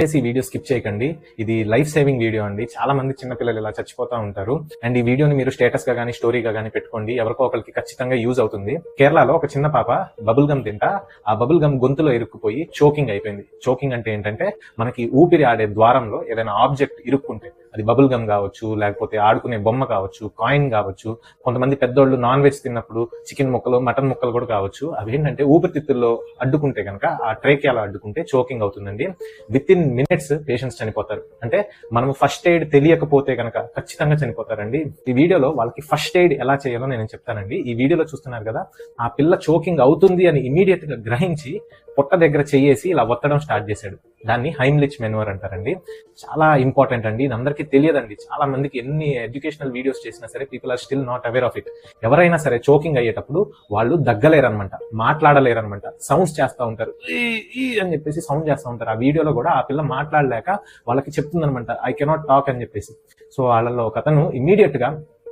ఈ video skip చేయకండి. ఇది లైఫ్ సేవింగ్ వీడియో అండి. చాలా మంది చిన్నపిల్లలు ఇలా చచ్చిపోతా ఉంటారు. అండ్ ఈ వీడియోని మీరు స్టేటస్ గా గానీ స్టోరీగా గానీ పెట్టుకోండి. ఎవరికో ఒకరికి ఖచ్చితంగా యూజ్ అవుతుంది. కేరళలో ఒక చిన్న పాప బబుల్ గమ్ తింటా ఆ బబుల్ గమ్ గొంతులో ఇరుక్కుపోయి చోకింగ్ అయిపోయింది. చోకింగ్ అంటే ఏంటంటే మనకి ఊపిరి ఆడే ద్వారంలో ఏదైనా ఆబ్జెక్ట్ ఇరుక్కుంటే, అది బబుల్ గమ్ కావచ్చు, లేకపోతే ఆడుకునే బొమ్మ కావచ్చు, కాయిన్ కావచ్చు, కొంతమంది పెద్దోళ్ళు నాన్ వెజ్ తిన్నప్పుడు చికెన్ ముక్కలు, మటన్ ముక్కలు కూడా కావచ్చు. అవి ఏంటంటే ఊపిరితిత్తుల్లో అడ్డుకుంటే కనుక, ఆ ట్రేకియాలో అడ్డుకుంటే చోకింగ్ అవుతుందండి. విత్ ఇన్ మినిట్స్ పేషెంట్స్ చనిపోతారు. అంటే మనం ఫస్ట్ ఎయిడ్ తెలియకపోతే కనుక ఖచ్చితంగా చనిపోతారండి. ఈ వీడియోలో వాళ్ళకి ఫస్ట్ ఎయిడ్ ఎలా చేయాలో నేను చెప్తానండి. ఈ వీడియోలో చూస్తున్నారు కదా, ఆ పిల్ల చోకింగ్ అవుతుంది అని ఇమీడియట్ గా గ్రహించి పొట్ట దగ్గర చెయ్యేసి ఇలా ఒత్తడం స్టార్ట్ చేశాడు. దాన్ని హైమ్లిచ్ మెనూవర్ అంటారండి. చాలా ఇంపార్టెంట్ అండి. ఇది అందరికీ తెలియదండి. చాలా మందికి ఎన్ని ఎడ్యుకేషనల్ వీడియోస్ చేసినా సరే people are still not aware of it. ఎవరైనా సరే చోకింగ్ అయ్యేటప్పుడు వాళ్ళు దగ్గలేరనమాట, మాట్లాడలేరనమాట, సౌండ్స్ చేస్తూ ఉంటారు, ఈ అని చెప్పేసి సౌండ్ చేస్తూ ఉంటారు. ఆ వీడియోలో కూడా ఆ పిల్ల మాట్లాడలేక వాళ్ళకి చెప్తుందనమాట, ఐ కెనాట్ టాక్ అని చెప్పేసి. సో వాళ్ళలో ఒక అతను ఇమీడియట్ గా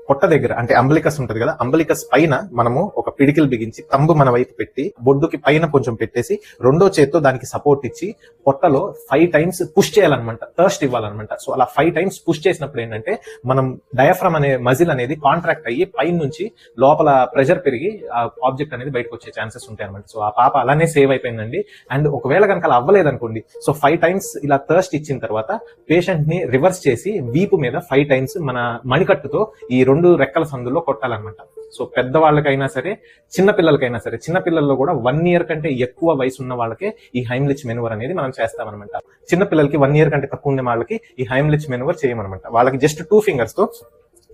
పొట్ట దగ్గర, అంటే అంబలికస్ ఉంటది కదా, అంబలికస్ పైన మనము ఒక పిడికిల్ బిగించి తంబు మన వైపు పెట్టి బొడ్డుకి పైన కొంచెం పెట్టేసి రెండో చేత్తో దానికి సపోర్ట్ ఇచ్చి పొట్టలో 5 times పుష్ చేయాలన్నమాట, థర్స్ట్ ఇవ్వాలన్నమాట. సో అలా 5 times పుష్ చేసినప్పుడు ఏంటంటే మనం డయాఫ్రమ్ అనే మజిల్ అనేది కాంట్రాక్ట్ అయ్యి పైన నుంచి లోపల ప్రెషర్ పెరిగి ఆ ఆబ్జెక్ట్ అనేది బయటకు వచ్చే ఛాన్సెస్ ఉంటాయి అనమాట. సో ఆ పాప అలానే సేవ్ అయిపోయిందండి. అండ్ ఒకవేళ కనుక అలా అవ్వలేదు అనుకోండి, సో 5 times ఇలా థర్స్ట్ ఇచ్చిన తర్వాత పేషెంట్ ని రివర్స్ చేసి వీపు మీద 5 times మన మణికట్టుతో ఈ 2 రెక్కల సందులో కొట్టాలన్నమాట. సో పెద్దవాళ్ళకైనా సరే, చిన్న పిల్లలకైనా సరే, చిన్న పిల్లల్లో కూడా 1 year కంటే ఎక్కువ వయసు ఉన్న వాళ్ళకే ఈ హైమ్లిచ్ మెనూవర్ అనేది మనం చేస్తామన్నమాట. చిన్న పిల్లలకి 1 year కంటే తక్కువ ఉన్న వాళ్ళకి ఈ హైమ్లిచ్ మెనూవర్ చేయమన్నమాట. వాళ్ళకి జస్ట్ 2 fingers తో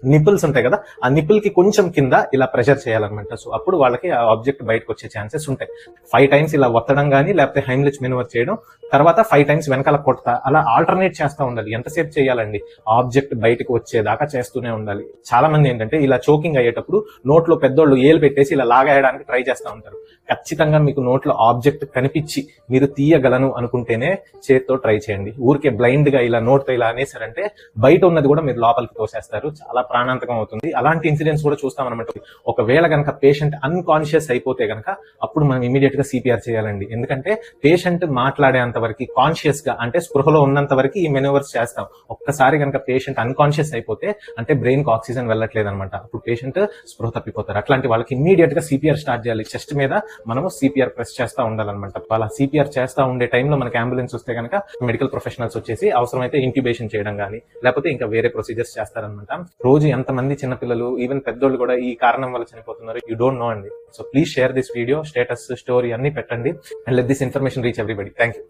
నిపుల్స్ ఉంటాయి కదా, ఆ నిపుల్ కి కొంచెం కింద ఇలా ప్రెషర్ చేయాలన్నమాట. సో అప్పుడు వాళ్ళకి ఆ ఆబ్జెక్ట్ బయటకు వచ్చే ఛాన్సెస్ ఉంటాయి. 5 times ఇలా ఒత్తడం కానీ లేకపోతే హైమ్లిచ్ మెనూవర్ చేయడం, తర్వాత 5 times వెనకాల కొడతా, అలా ఆల్టర్నేట్ చేస్తూ ఉండాలి. ఎంతసేపు చేయాలండి? ఆబ్జెక్ట్ బయటకు వచ్చేదాకా చేస్తూనే ఉండాలి. చాలా మంది ఏంటంటే ఇలా చోకింగ్ అయ్యేటప్పుడు నోట్లో పెద్దోళ్ళు ఏలు పెట్టేసి ఇలా లాగేయడానికి ట్రై చేస్తూ ఉంటారు. ఖచ్చితంగా మీకు నోట్లో ఆబ్జెక్ట్ కనిపించి మీరు తీయగలను అనుకుంటేనే చేత్తో ట్రై చేయండి. ఊరికే బ్లైండ్ గా ఇలా నోట్తో ఇలా అనేసారంటే బయట ఉన్నది కూడా మీరు లోపలికి తోసేస్తారు. చాలా ప్రాణాంతకం అవుతుంది. అలాంటి ఇన్సిడెంట్స్ కూడా చూస్తాం అనమాట. ఒకవేళ కనుక పేషెంట్ అన్కాన్షియస్ అయిపోతే కనుక అప్పుడు మనం ఇమీడియట్ గా సిపిఆర్ చేయాలండి. ఎందుకంటే పేషెంట్ మాట్లాడేంత వరకు, కాన్షియస్ గా అంటే స్పృహలో ఉన్నంత వరకు ఈ మెనూవర్స్ చేస్తాం. ఒక్కసారి కనుక పేషెంట్ అన్కాన్షియస్ అయిపోతే అంటే బ్రెయిన్ కి ఆక్సిజన్ వెళ్ళట్లేదు అనమాట. అప్పుడు పేషెంట్ స్పృహ తప్పిపోతారు. అట్లాంటి వాళ్ళకి ఇమీడియట్ గా సిపిఆర్ స్టార్ట్ చేయాలి. చెస్ట్ మీద మనము సిపిఆర్ ప్రెస్ చేస్తూ ఉండాలన్నమాట. అలా సిపిఆర్ చేస్తూ ఉండే టైంలో మనకి అంబులెన్స్ వస్తే కనుక మెడికల్ ప్రొఫెషనల్స్ వచ్చేసి అవసరమైతే ఇంక్యుబేషన్ చేయడం కానీ లేకపోతే ఇంకా వేరే ప్రొసీజర్స్ చేస్తారనమాట. రోజు ఎంతమంది చిన్నపిల్లలు, ఈవెన్ పెద్దోళ్ళు కూడా ఈ కారణం వల్ల చనిపోతున్నారు, యూ డోంట్ నో అండి. So please share this video, status, story అన్ని పెట్టండి and let this information reach everybody. Thank you.